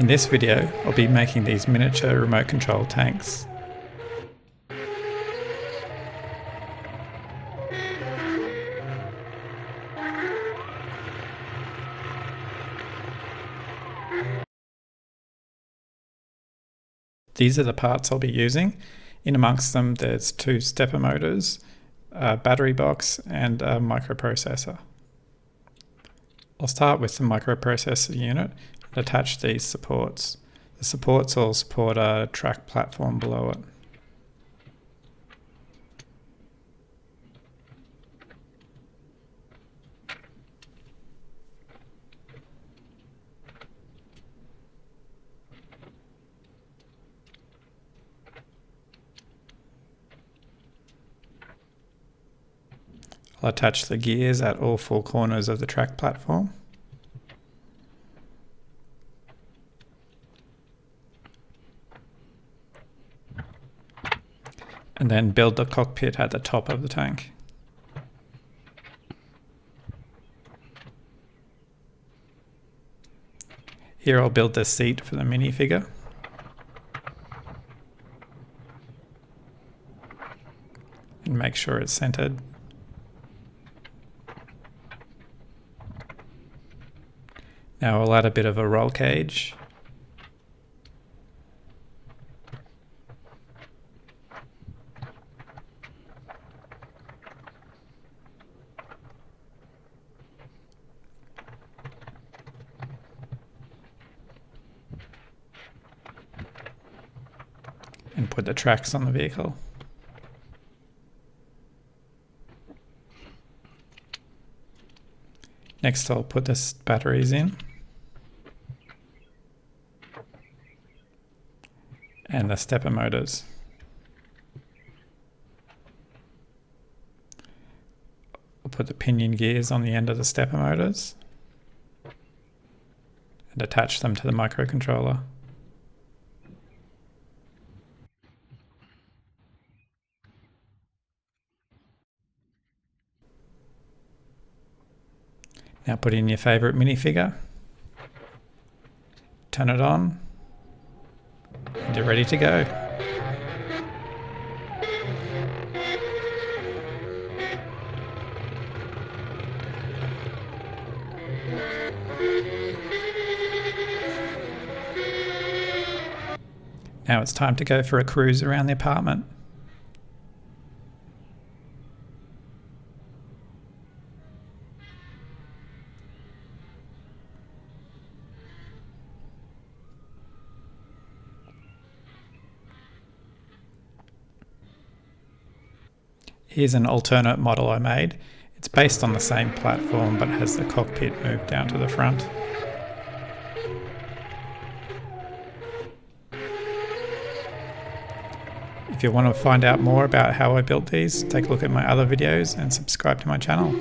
In this video, I'll be making these miniature remote control tanks. These are the parts I'll be using. In amongst them there's 2 stepper motors, a battery box and a microprocessor. I'll start with the microprocessor unit and attach these supports. The supports all support a track platform below it. I'll attach the gears at all 4 corners of the track platform. And then build the cockpit at the top of the tank. Here I'll build the seat for the minifigure. And make sure it's centered. Now I'll add a bit of a roll cage. And put the tracks on the vehicle. Next I'll put the batteries in. And the stepper motors. I'll put the pinion gears on the end of the stepper motors and attach them to the microcontroller. Now put in your favourite minifigure, turn it on, and you're ready to go. Now it's time to go for a cruise around the apartment. Here's an alternate model I made. It's based on the same platform but has the cockpit moved down to the front. If you want to find out more about how I built these, take a look at my other videos and subscribe to my channel.